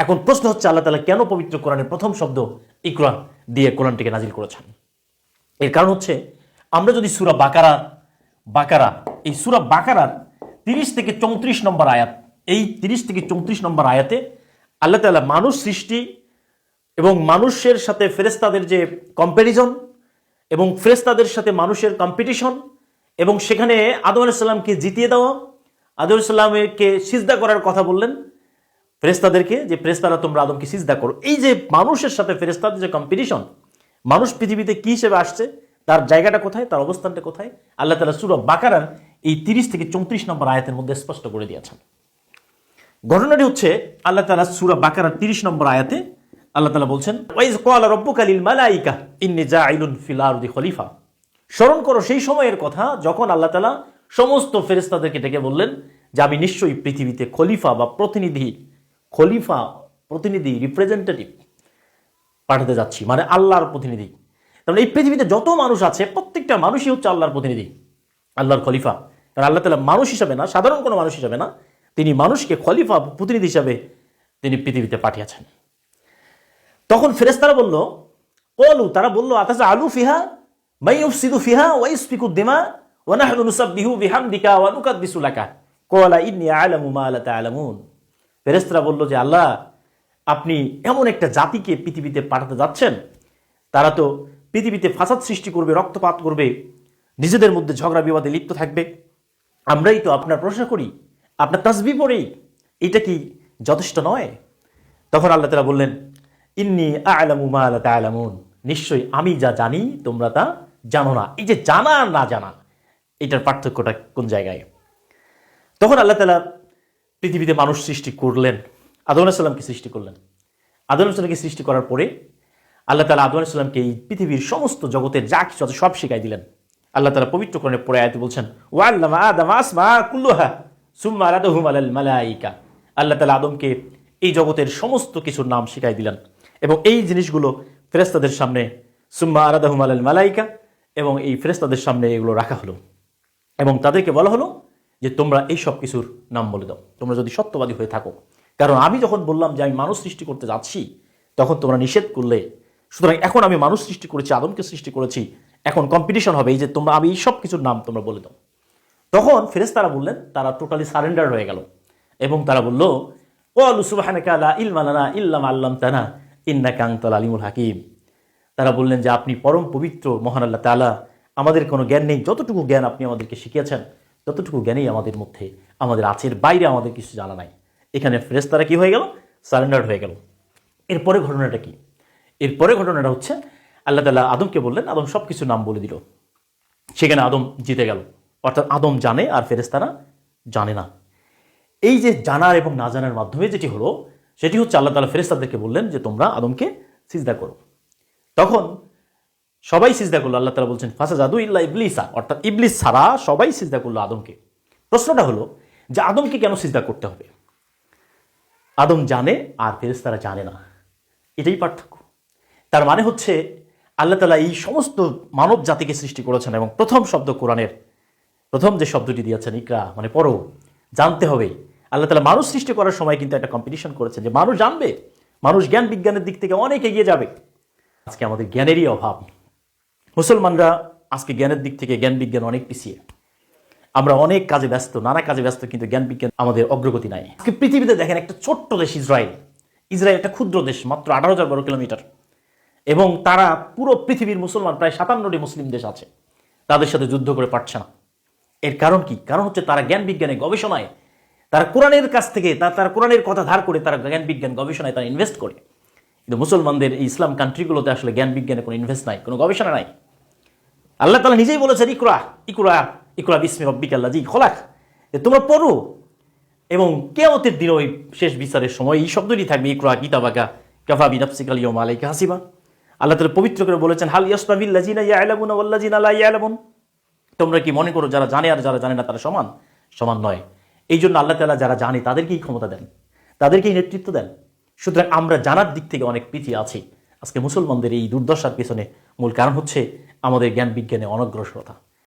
এখন প্রশ্ন হচ্ছে আল্লাহ তাআলা কেন পবিত্র কোরআনের প্রথম শব্দ ইকরা দিয়ে কোরআনটিকে নাজিল করেছেন? এর কারণ হচ্ছে আমরা যদি সূরা বাকারা এই সূরা বাকারার 30 থেকে 34 নম্বর আয়াত, এই 30 থেকে 34 নম্বর আয়াতে আল্লাহ তাআলা মানুষ সৃষ্টি এবং মানুষের সাথে ফেরেশতাদের যে কম্প্যারিজন এবং ফেরেশতাদের সাথে মানুষের কম্পিটিশন এবং সেখানে আদম আলাইহিস সালামকে জিতিয়ে দেওয়া, আদম আলাইহিস সালামকে সিজদা করার কথা বললেন ফেরেশতাদেরকে, যে ফেরেশতারা তোমরা আদমকে সিজদা করো। এই যে মানুষের সাথে ফেরেশতাদের যে কম্পিটিশন, মানুষ পৃথিবীতে কি হিসেবে আসছে, তার জায়গাটা কোথায়, তার অবস্থানটা কোথায়, আল্লাহ তাআলা সূরা বাকারার এই 30 থেকে 34 নম্বর আয়াতের মধ্যে স্পষ্ট করে দিয়েছেন। ঘটনাটি হচ্ছে আল্লাহ তাআলা সূরা বাকারার 30 নম্বর আয়াতে আল্লাহ তাআলা বলছেন, ওয়াইজ ক্বালা রাব্বুকা লিল মালাইকা ইন্নী জাইলুন ফিল আরদি খলিফা। স্মরণ করো সেই সময়ের কথা যখন আল্লাহ তাআলা সমস্ত ফেরেশতাদেরকে ডেকে বললেন যে আমি নিশ্চয়ই পৃথিবীতে খলিফা বা প্রতিনিধি রিপ্রেজেন্টেটিভ পাঠাতে যাচ্ছি, মানে আল্লাহর প্রতিনিধি। তাহলে এই পৃথিবীতে যত মানুষ আছে প্রত্যেকটা মানুষই হচ্ছে আল্লাহর প্রতিনিধি, আল্লাহর খলিফা। কারণ আল্লাহ তাআলা মানুষ হিসাবে না, সাধারণ কোনো মানুষ হিসাবে না, তিনি মানুষকে খলিফা প্রতিনিধি হিসাবে তিনি পৃথিবীতে পাঠিয়েছেন। তখন ফেরেশতারা বলল, ক্বালু, তারা বলল, আতাজা আলু ফিহা মান ইউফসিদু ফিহা ওয়া ইসফিকু দিমা ওয়া নাহনু নুসাব্বিহু বিহামদিকা ওয়া নুকাদ্দিসু লাকা ক্বালা ইন্নী আ'লামু মা লা তা'লামুন। ফেরেশতারা বলল যে আল্লাহ, আপনি এমন একটা জাতিকে পৃথিবীতে পাঠাতে যাচ্ছেন, তারা তো পৃথিবীতে ফাসাদ সৃষ্টি করবে, রক্তপাত করবে, নিজেদের মধ্যে ঝগড়া বিবাদে লিপ্ত থাকবে। আমরাই তো আপনার প্রশংসা করি, আপনার তাসবিহ পড়ি, এটা কি যথেষ্ট নয়? তখন আল্লাহ তাআলা বললেন, ইন্নী আ'লামু মা লা তা'লামুন, নিশ্চয়ই আমি যা জানি তোমরা তা জানো না। এই যে জানা আর না জানা, এটার পার্থক্যটা কোন জায়গায়? তখন আল্লাহ তাআলা পৃথিবীতে মানুষ সৃষ্টি করলেন, আদম আলাইহিস সালামকে সৃষ্টি করলেন। আদম আলাইহিস সালামকে সৃষ্টি করার পরে আল্লাহ তাআলা আদম আলাইহিস সালামকে এই পৃথিবীর সমস্ত জগতের যা কিছু আছে সব শিখাই দিলেন। আল্লাহ তাআলা পবিত্র কোরআনের পরে আয়াতে বলছেন, ওয়া আল্লামা আদামা আসমা কুল্লুহা সুম্মা আরাদাহুম আলাল মালাইকা। আল্লাহ তাআলা আদমকে এই জগতের সমস্ত কিছুর নাম শিখাই দিলেন এবং এই জিনিসগুলো ফেরেশতাদের সামনে, সুম্মা আরাদাহুম আলাল মালাইকা, এবং এই ফেরেশতাদের সামনে এগুলো রাখা হলো এবং তাদেরকে বলা হলো যে তোমরা এই সব কিছুর নাম বলে দাও, তোমরা যদি সত্যবাদী হয়ে থাকো। কারণ আমি যখন বললাম যে আমি মানুষ সৃষ্টি করতে যাচ্ছি, তখন তোমরা নিষেধ করলে। সুতরাং এখন আমি মানুষ সৃষ্টি করেছি, আদমকে সৃষ্টি করেছি, এখন কম্পিটিশন হবে, এই যে তোমরা আমি এই সব কিছুর নাম তোমরা বলে দাও। তখন ফেরেশতারা বললেন, তারা টোটালি সারেন্ডার হয়ে গেল এবং তারা বলল, ক্বালু সুবহানাকা লা ইলমা লানা ইল্লা মা আল্লামতানা ইন্নাকা আনতাল আলিমুল হাকিম। তারা বললেন যে আপনি পরম পবিত্র মহান আল্লাহ তাআলা, আমাদের কোনো জ্ঞান নেই, যতটুকু জ্ঞান আপনি আমাদেরকে শিখিয়েছেন ততটুকু জ্ঞানেই আমাদের মধ্যে, আমাদের আছে, বাইরে আমাদের কিছু জানা নাই। এখানে ফেরেশতারা কি হয়ে গেল? সারেন্ডার হয়ে গেল। এরপরে ঘটনাটা কি? এরপরে ঘটনাটা হচ্ছে আল্লাহ তাআলা আদমকে বললেন, আদম সব কিছু নাম বলে দিল। সেখানে আদম জিতে গেল, অর্থাৎ আদম জানে আর ফেরেশতারা জানে না। এই যে জানার এবং না জানার মাধ্যমে যেটি হলো, সেটি হচ্ছে আল্লাহ তাআলা ফেরেশতাদেরকে বললেন যে তোমরা আদমকে সিজদা করো। তখন সবাই সিজদা করলো। আল্লাহ তাআলা বলছেন, ফাসাজাদু ইল্লা ইবলিসা, অর্থাৎ ইবলিস ছাড়া সবাই সিজদা করলো আদমকে। প্রশ্নটা হলো যে আদমকে কেন সিজদা করতে হবে? আদম জানে আর ফেরেশতারা জানে না, এটাই পার্থক্য। তার মানে হচ্ছে আল্লাহ তাআলা এই সমস্ত মানব জাতিকে সৃষ্টি করেছেন এবং প্রথম শব্দ কোরআনের প্রথম যে শব্দটি দিয়েছেন ইকরা, মানে পড়ো, জানতে হবে। আল্লাহ তাআলা মানুষ সৃষ্টি করার সময় কিন্তু একটা কম্পিটিশন করেছেন যে মানুষ জানবে, মানুষ জ্ঞান বিজ্ঞানের দিক থেকে অনেক এগিয়ে যাবে। আজকে আমাদের জ্ঞানেরই অভাব। মুসলমানরা আজকে জ্ঞানের দিক থেকে জ্ঞান বিজ্ঞান অনেক পিছিয়ে। আমরা অনেক কাজে ব্যস্ত, নানা কাজে ব্যস্ত, কিন্তু জ্ঞান বিজ্ঞান আমাদের অগ্রগতি নাই। আজকে পৃথিবীতে দেখেন একটা ছোট্ট দেশ ইসরায়েল একটা ক্ষুদ্র দেশ, মাত্র 18,000 বর্গ কিলোমিটার, এবং তারা পুরো পৃথিবীর মুসলমান প্রায় 57টি মুসলিম দেশ আছে, তাদের সাথে যুদ্ধ করে পারছে না। এর কারণ কি? কারণ হচ্ছে তারা জ্ঞান বিজ্ঞানে গবেষণায়, তারা কোরআনের কাছ থেকে তারা কোরআনের কথা ধার করে তারা জ্ঞান বিজ্ঞান গবেষণায় তারা ইনভেস্ট করে। কিন্তু মুসলমানদের এই ইসলাম কান্ট্রিগুলোতে আসলে জ্ঞান বিজ্ঞানে কোনো ইনভেস্ট নাই, কোনো গবেষণা নাই। আল্লাহ তাআলা নিজেই বলেছেন, ইকরা ইকরা ইকরা বিসমি রাব্বিকাল্লাযী খলাক, তোমরা পড়ো, এবং কিয়ামতের দিন ওই শেষ বিচারের সময় এই শব্দটি থাকবে, ইকরা কিতাবাকা কাফা বিনাফসিকাল ইয়াওমা আলাইকা হাসিবা। আল্লাহ তাআলা পবিত্র করে বলেছেন, হাল ইয়াসতাবিল লাযিনা ইয়ালামুনা ওয়াল লাযিনা লা ইয়ালামুন, তোমরা কি মনে করো যারা জানে আর যারা জানে না তারা সমান? সমান নয়। এই জন্য আল্লাহ তাআলা যারা জানে তাদেরকেই ক্ষমতা দেন, তাদেরকেই নেতৃত্ব দেন। সুতরাং আমরা জানার দিক থেকে অনেক পিছিয়ে আছি। আজকে মুসলমানদের এই দুর্দশার পেছনে মূল কারণ হচ্ছে আমাদের জ্ঞান বিজ্ঞানে অনগ্রসরতা।